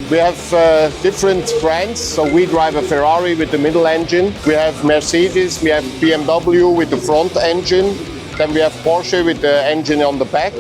We have different brands. So we drive a Ferrari with the middle engine. We have Mercedes. We have BMW with the front engine. Then we have Porsche with the engine on the back.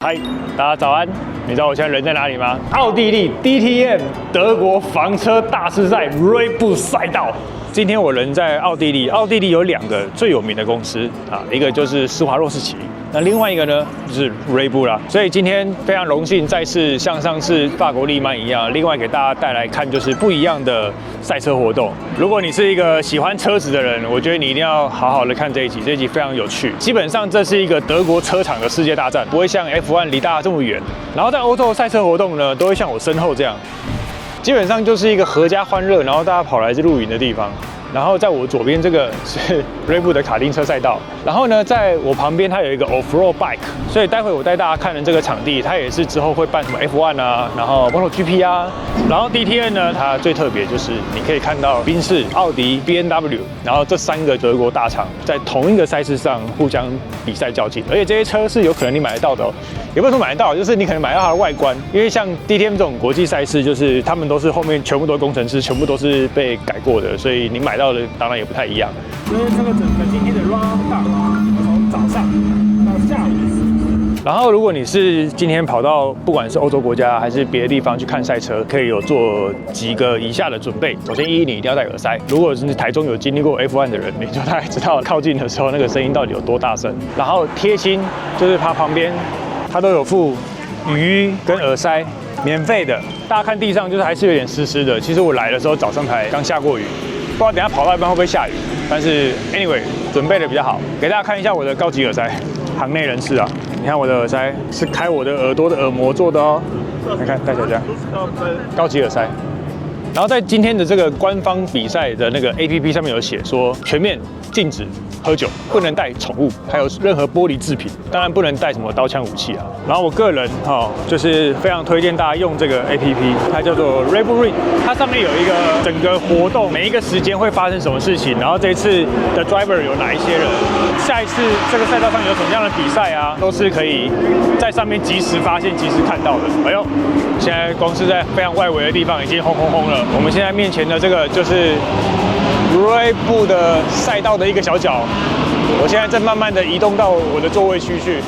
嗨，大家早安！你知道我现在人在哪里吗？奥地利 DTM 德国房车大师赛锐步赛道。今天我人在奥地利，奥地利有2个最有名的公司啊，一个就是施华洛世奇，那另外一个呢就是锐步啦。所以今天非常荣幸再次像上次法国利曼一样，另外给大家带来看就是不一样的赛车活动。如果你是一个喜欢车子的人，我觉得你一定要好好的看这一集，这一集非常有趣。基本上这是一个德国车厂的世界大战，不会像 F1 离大家这么远。然后在欧洲的赛车活动呢，都会像我身后这样。基本上就是一个合家欢乐，然后大家跑来这露营的地方。然后在我左边这个是锐步的卡丁车赛道，然后呢，在我旁边它有一个 off-road bike， 所以待会我带大家看的这个场地，它也是之后会办什么 F1 啊，然后 MotoGP 啊，然后 DTM 呢，它最特别就是你可以看到宾士、奥迪、BMW， 然后这3个德国大厂在同一个赛事上互相比赛较劲，而且这些车是有可能你买得到的哦。也不是说买得到，就是你可能买到它的外观，因为像 DTM 这种国际赛事，就是他们都是后面全部都是工程师，全部都是被改过的，所以你买到的当然也不太一样。所以这个整个今天的 run down 从早上到下午。然后，如果你是今天跑到不管是欧洲国家还是别的地方去看赛车，可以有做几个以下的准备。首先，你一定要戴耳塞。如果是台中有经历过 F1 的人，你就大概知道靠近的时候那个声音到底有多大声。然后贴心，就是它旁边它都有附雨衣跟耳塞，免费的。大家看地上就是还是有点湿湿的。其实我来的时候早上才刚下过雨，不知道等一下跑到一半会不会下雨。但是 anyway 准备的比较好，给大家看一下我的高级耳塞，行内人士啊。你看我的耳塞是开我的耳朵的耳膜做的哦，来看戴起来这样，高级耳塞。然后在今天的这个官方比赛的那个 APP 上面有写说，全面禁止喝酒，不能带宠物，还有任何玻璃制品，当然不能带什么刀枪武器啊。然后我个人就是非常推荐大家用这个 APP， 它叫做 Red-Bull Ring， 它上面有一个整个活动，每一个时间会发生什么事情，然后这一次的 driver 有哪一些人，下一次这个赛道上有什么样的比赛啊，都是可以在上面及时发现、及时看到的。哎呦，现在光是在非常外围的地方已经轰轰轰了。我们现在面前的这个就是锐步的赛道的一个小角，我现在正慢慢的移动到我的座位区去。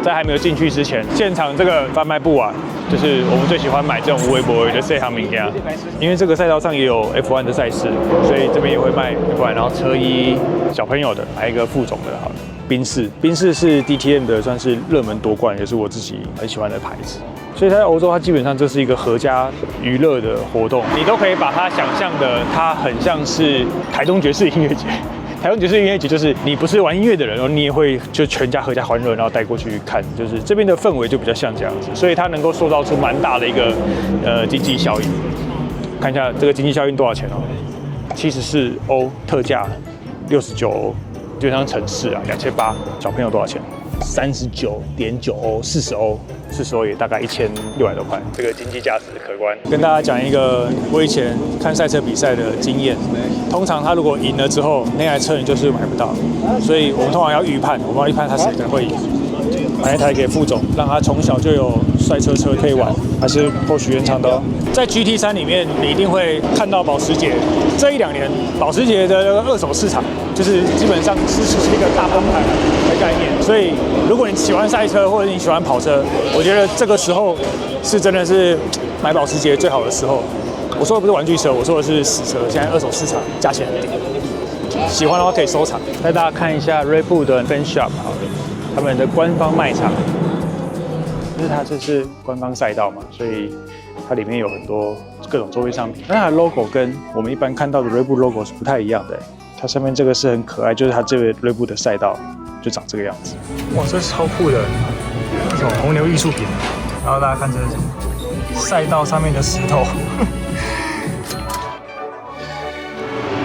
在还没有进去之前，现场这个贩卖部啊，就是我们最喜欢买这种无微博的这项名家，因为这个赛道上也有 F1 的赛事，所以这边也会卖 F1，然后车衣、小朋友的，还有一个副总的，好了。宾士是 DTM 的算是热门夺冠，也是我自己很喜欢的牌子。所以它在欧洲，它基本上这是一个合家娱乐的活动，你都可以把它想象的，它很像是台中爵士音乐节。台中爵士音乐节就是你不是玩音乐的人，然后你也会就全家合家欢乐，然后带过去看，就是这边的氛围就比较像这样子，所以它能够塑造出蛮大的一个经济效应。看一下这个经济效应多少钱哦，74欧特价，69欧，基本上城市啊2800，小朋友多少钱？39.9欧，40欧，40欧也大概1600多块，这个经济价值可观。跟大家讲一个我以前看赛车比赛的经验，通常他如果赢了之后，那台车你就是买不到，所以我们通常要预判，我们要预判他谁可能会赢，买一台给副总，让他从小就有赛车可以玩，还是或许原厂的哦。在 GT3 里面，你一定会看到保时捷。这1-2年，保时捷的二手市场就是基本上是一个大崩盘的概念。所以，如果你喜欢赛车或者你喜欢跑车，我觉得这个时候是真的是买保时捷最好的时候。我说的不是玩具车，我说的是实车。现在二手市场价钱很低，喜欢的话可以收藏。带大家看一下 Red Bull 的 Fan Shop， 好的，他们的官方卖场。就是它这是官方赛道嘛，所以它里面有很多各种周边商品。那它的 logo 跟我们一般看到的 Red Bull logo 是不太一样的。它上面这个是很可爱，就是它这个 Red Bull 的赛道就长这个样子。哇，这超酷的，一种红牛艺术品。然后大家看这是什么？赛道上面的石头。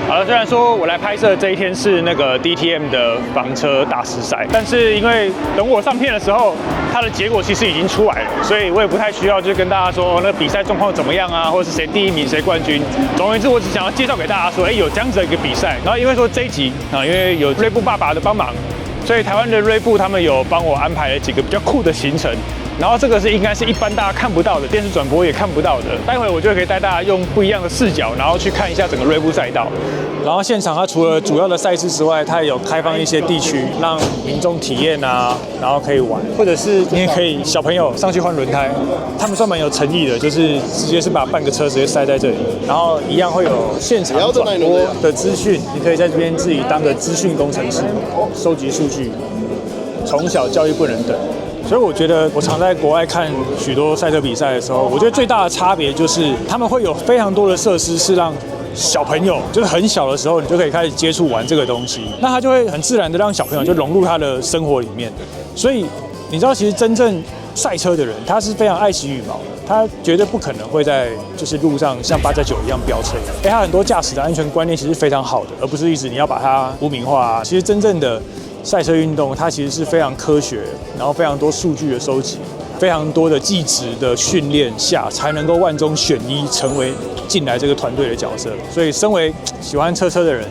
好了，虽然说我来拍摄这一天是那个 DTM 的房车大师赛，但是因为等我上片的时候，它的结果其实已经出来了，所以我也不太需要就跟大家说那个比赛状况怎么样啊，或者是谁第1名谁冠军。总而言之，我只想要介绍给大家说，有这样子的一个比赛。然后因为说这一集啊，因为有锐步爸爸的帮忙，所以台湾的锐步他们有帮我安排了几个比较酷的行程。然后这个是应该是一般大家看不到的，电视转播也看不到的。待会我就可以带大家用不一样的视角，然后去看一下整个锐步赛道。然后现场它除了主要的赛事之外，它也有开放一些地区让民众体验啊，然后可以玩，或者是你也可以小朋友上去换轮胎。他们算蛮有诚意的，就是直接是把半个车直接塞在这里，然后一样会有现场转播的资讯，你可以在这边自己当个资讯工程师，收集数据，从小教育不能等。所以我觉得我常在国外看许多赛车比赛的时候，我觉得最大的差别就是他们会有非常多的设施是让小朋友就是很小的时候你就可以开始接触玩这个东西，那他就会很自然的让小朋友就融入他的生活里面。所以你知道，其实真正赛车的人他是非常爱惜羽毛，他绝对不可能会在就是路上像8+9一样飙车。他很多驾驶的安全观念其实非常好的，而不是一直你要把它污名化啊。其实真正的赛车运动，它其实是非常科学，然后非常多数据的收集，非常多的技职的训练下，才能够万中选一，成为进来这个团队的角色。所以，身为喜欢车的人，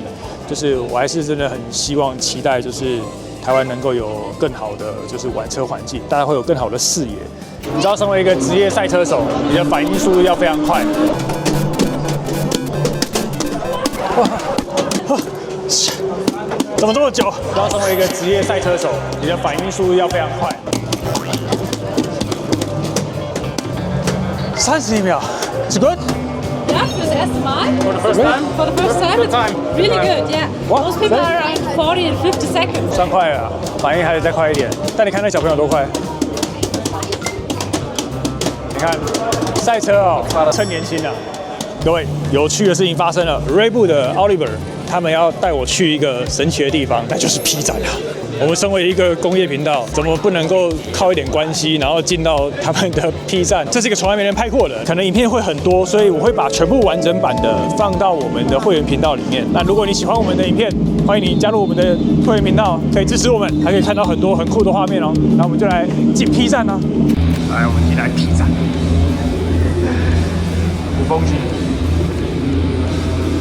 就是我还是真的很希望、期待，就是台湾能够有更好的就是玩车环境，大家会有更好的视野。你知道，身为一个职业赛车手，你的反应速度要非常快。怎么这么久？要成为一个职业赛车手，你的反应速度要非常快。30秒 ，It's good. Yeah, for the erste Mal. For the first time. For the first time, it's really good. Yeah. What? Most people are around 40 and 50 seconds. 算快了，反应还得再快一点。但你看那小朋友多快！你看赛车哦，趁年轻啊！各位，有趣的事情发生了，锐步的 Oliver。他们要带我去一个神奇的地方，那就是 P 站啊！我们身为一个工业频道，怎么不能够靠一点关系，然后进到他们的 P 站？这是一个从来没人拍过的，可能影片会很多，所以我会把全部完整版的放到我们的会员频道里面。那如果你喜欢我们的影片，欢迎你加入我们的会员频道，可以支持我们，还可以看到很多很酷的画面哦。那我们就来进 P 站啊！来，我们进来 P 站，鼓风机。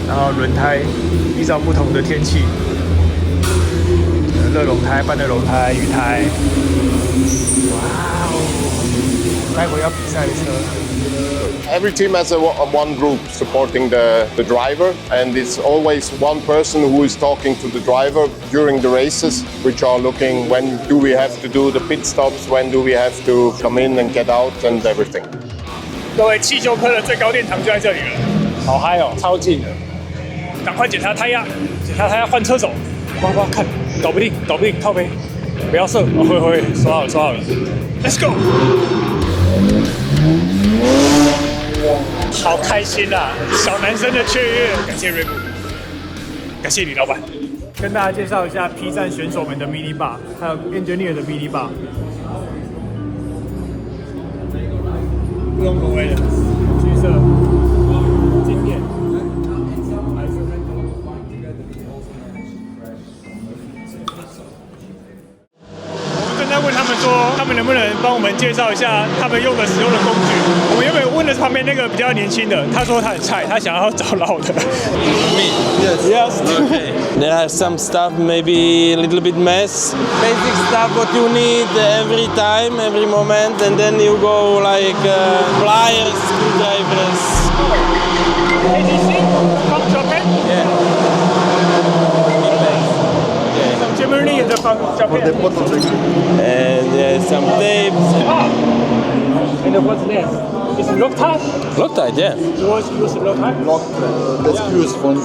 然后轮胎依照不同的天气，热熔胎、半热熔胎、雨胎。哇哦！待会要比赛的车。Every team has one group supporting the driver, and it's always one person who is talking to the driver during the races, which are looking when do we have to do the pit stops, when do we have to come in and get out, and everything. 各位，汽修科的最高殿堂就在这里了，好嗨哦，超近的。赶快检查胎压，换车手。哇，看，搞不定，靠背，不要射，会，刷好了 ，Let's go。好开心啊，小男生的雀跃，感谢锐步，感谢李老板。跟大家介绍一下 P 站选手们的 mini bar， 还有 engineer 的 mini bar， 不同口味的，橘色。问他们说，他们能不能帮我们介绍一下他们使用的工具？我们原本问的是旁边那个比较年轻的，他说他很菜，他想要找老的。Me? Yes. Okay. There are some stuff, maybe a little bit mess. Basic stuff, what you need every time, every moment, and then you go like pliers, screwdrivers. AGC from Japan? Yeah. From Germany and from Japan. And some tapes. And what's this? It's Loctite? Loctite, yeah. You use Loctite? Lock the screws from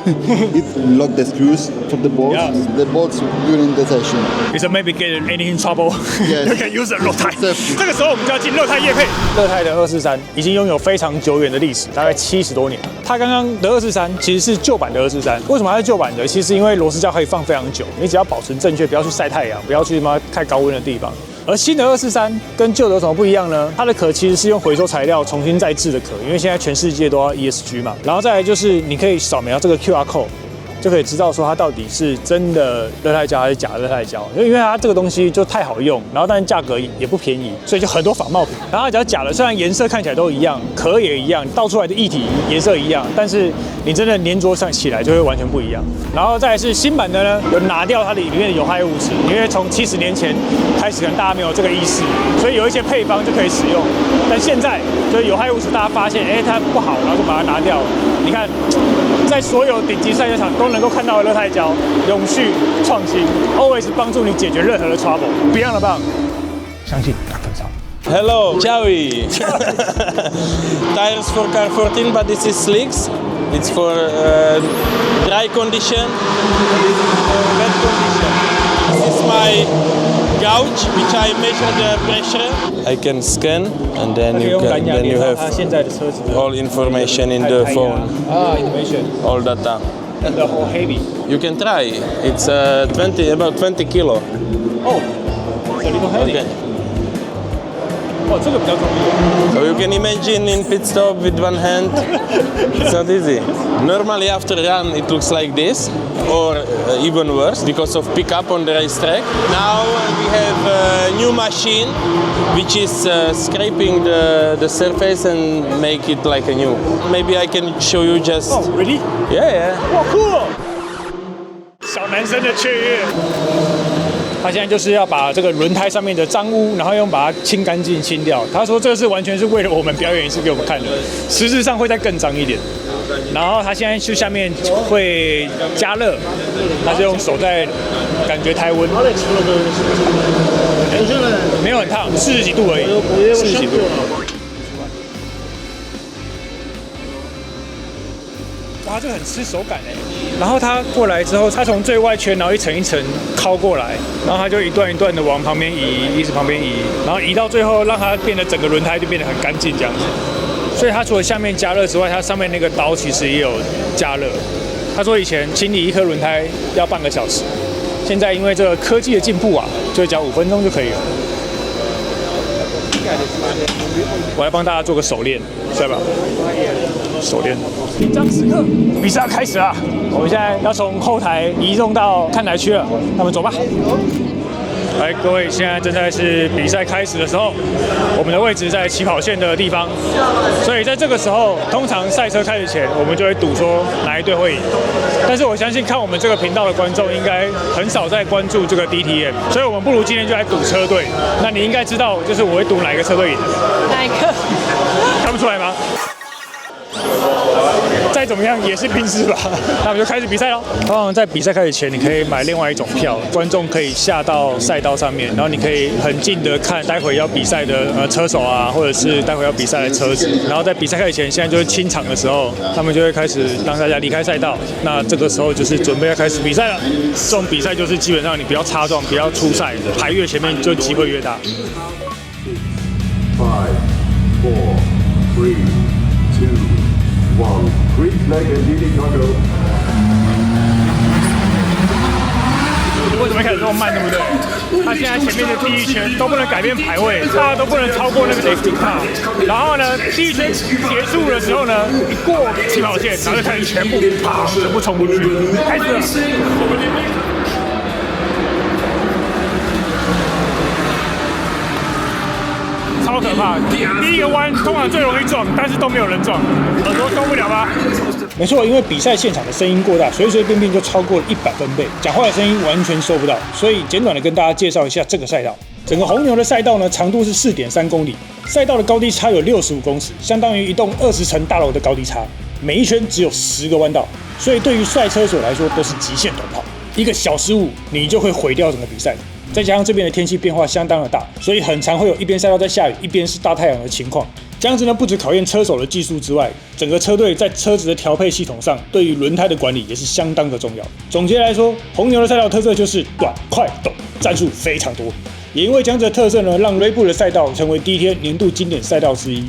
it lock the screws from the bolts. Yeah. The bolts during the session. Is maybe get any in trouble? Yes. You can use a Loctite. Safety. 这个时候我们就要进乐泰业配。乐泰的243已经拥有非常久远的历史，大概70多年。它刚刚的243其实是旧版的243，为什么它是旧版的？其实因为螺丝胶可以放非常久，你只要保存正确，不要去晒太阳，不要去太高温的地方。而新的243跟旧的有什么不一样呢？它的壳其实是用回收材料重新再制的壳，因为现在全世界都要 ESG 嘛。然后再来就是你可以扫描这个 QR code，就可以知道说它到底是真的热态胶还是假的热态胶。因为它这个东西就太好用，然后但是价格也不便宜，所以就很多仿冒品。然后它只要假的，虽然颜色看起来都一样，壳也一样，倒出来的液体颜色一样，但是你真的粘着上起来就会完全不一样。然后再来是新版的呢，有拿掉它里面的有害物质，因为从70年前开始，可能大家没有这个意识，所以有一些配方就可以使用。但现在就是有害物质，大家发现它不好，然后就把它拿掉了。你看，在所有顶级赛车场都能够看到的热态胶，永续创新 ，always 帮助你解决任何的 trouble， 不一样的棒，相信大分少。Hello, Joey. Tires for car 14, but this is slicks. It's for dry condition or wet condition. This is my gauge, which I measure the pressure. I can scan, and then you have 现在的车子 all information in the phone, information all data. and the whole heavy. You can try. It's about 20 kilo. Oh, it's a little heavy. Okay. 哦，这个比较重要。 So you can imagine in pit stop with one hand, it's not easy. Normally after run it looks like this, or even worse because of pickup on the racetrack. Now we have a new machine which is scraping the surface and make it like a new. Maybe I can show you just. Oh, really? Yeah. 哇，酷哦！小男生的雀跃。他现在就是要把这个轮胎上面的脏污，然后用把它清干净、清掉。他说这是完全是为了我们表演一次给我们看的，实质上会再更脏一点。然后他现在去下面会加热，他是用手在感觉胎温，没有很烫，40几度而已，40几度。哇，这个很吃手感哎。然后它过来之后，它从最外圈，然后一层一层敲过来，然后它就一段一段的往旁边移，一直旁边移，然后移到最后，让它变得整个轮胎就变得很干净这样子。所以它除了下面加热之外，它上面那个刀其实也有加热。他说以前清理一颗轮胎要半个小时，现在因为这个科技的进步啊，就只要5分钟就可以了。我来帮大家做个手链，帅吧？手链。紧张时刻，比赛要开始了。我们现在要从后台移动到看台区了，那么走吧。来，各位，现在正在是比赛开始的时候，我们的位置在起跑线的地方，所以在这个时候，通常赛车开始前，我们就会赌说哪一队会赢。但是我相信看我们这个频道的观众应该很少在关注这个 DTM， 所以我们不如今天就来赌车队。那你应该知道，就是我会赌哪一个车队赢的。哪一个？看不出来吗？再怎么样也是拼死吧。那我们就开始比赛喽。通常在比赛开始前，你可以买另外一种票，观众可以下到赛道上面，然后你可以很近的看待会要比赛的车手啊，或者是待会要比赛的车子。然后在比赛开始前，现在就是清场的时候，他们就会开始让大家离开赛道。那这个时候就是准备要开始比赛了。这种比赛就是基本上你不要擦撞，不要出赛，排越前面就机会越大。5, 4, 3, 2, 1. Green flag and leading cargo. 为什么开始这么慢，对不对？他现在前面的第一圈都不能改变排位，大家都不能超过那个 safety car。然后呢，第一圈结束的时候呢，一过起跑线，然后就开始全部冲出去，开始了。超可怕！第一个弯通常最容易撞，但是都没有人撞，耳朵受不了吧？没错，因为比赛现场的声音过大，随随便便就超过了100分贝，讲话的声音完全收不到。所以简短的跟大家介绍一下这个赛道。整个红牛的赛道呢，长度是4.3公里，赛道的高低差有65公尺，相当于一栋20层大楼的高低差。每一圈只有10个弯道，所以对于赛车手来说都是极限短跑。一个小失误，你就会毁掉整个比赛。再加上这边的天气变化相当的大，所以很常会有一边赛道在下雨，一边是大太阳的情况。这样子呢，不只考验车手的技术之外，整个车队在车子的调配系统上，对于轮胎的管理也是相当的重要。总结来说，红牛的赛道特色就是短、快、陡，战术非常多。也因为这样子的特色呢，让锐步的赛道成为第一天年度经典赛道之一。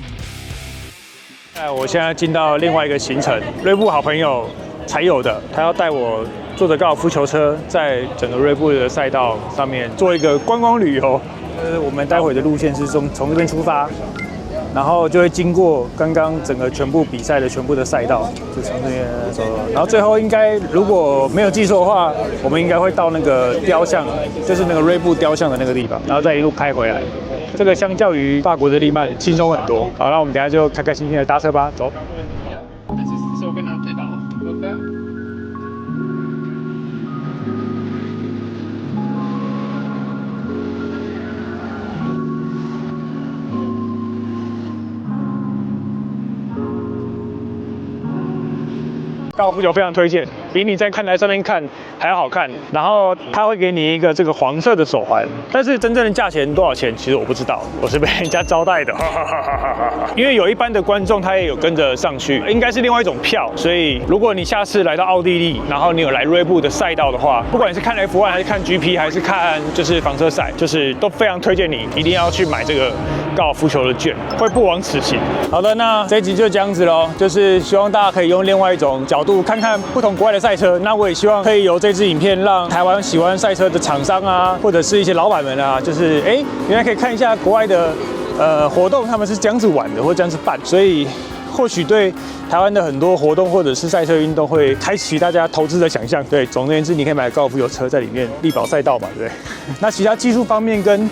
我现在进到另外一个行程，锐步好朋友才有的，他要带我坐着高尔夫球车，在整个锐步的赛道上面做一个观光旅游。我们待会的路线是从这边出发，然后就会经过刚刚整个全部比赛的全部的赛道，就从这边走，然后最后应该如果没有记错的话，我们应该会到那个雕像，就是那个锐步雕像的那个地方，然后再一路开回来。这个相较于法国的利曼轻松很多。好，那我们等一下就开开心心的搭车吧，走。高尔夫球非常推荐，比你在看台上面看还要好看。然后它会给你一个这个黄色的手环，但是真正的价钱多少钱，其实我不知道，我是被人家招待的。因为有一般的观众他也有跟着上去，应该是另外一种票，所以如果你下次来到奥地利，然后你有来锐步的赛道的话，不管你是看 F1 还是看 GP 还是看就是房车赛，就是都非常推荐你一定要去买这个高尔夫球的券，会不枉此行。好的，那这一集就这样子咯，就是希望大家可以用另外一种角度看看不同国外的赛车。那我也希望可以由这支影片让台湾喜欢赛车的厂商啊，或者是一些老板们啊，就是原来可以看一下国外的活动，他们是这样子玩的，或这样子办，所以或许对台湾的很多活动或者是赛车运动会开启大家投资的想象。对，总而言之，你可以买高尔夫球车在里面力保赛道嘛，对不对？那其他技术方面跟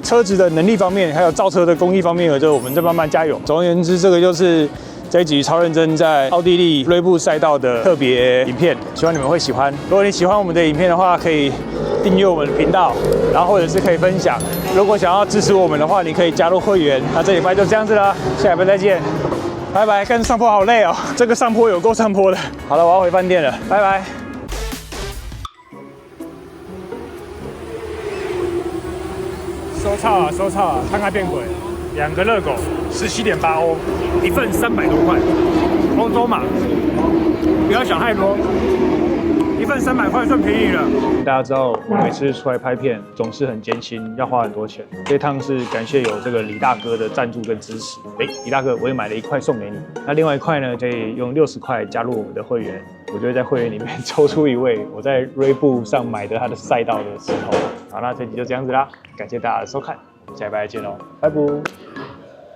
车子的能力方面，还有造车的工艺方面，就我们再慢慢加油。总而言之，这个就是这一集超认真在奥地利锐步赛道的特别影片，希望你们会喜欢。如果你喜欢我们的影片的话，可以订阅我们的频道，然后或者是可以分享。如果想要支持我们的话，你可以加入会员。那这礼拜就这样子啦，下礼拜再见，拜拜。跟上坡好累哦，这个上坡有够上坡的。好了，我要回饭店了，拜拜。收操啊，收操啊！看看变轨，2个热狗，17.8欧，一份300多块，欧洲嘛，不要想太多，一份300块算便宜了。大家知道，我每次出来拍片总是很艰辛，要花很多钱。这趟是感谢有这个李大哥的赞助跟支持。李大哥，我也买了1块送给你，那另外1块呢，可以用60块加入我们的会员。我就会在会员里面抽出一位我在锐步上买的他的赛道的石头。好，那这集就这样子啦，感谢大家的收看，我们下礼拜再见喽，拜拜。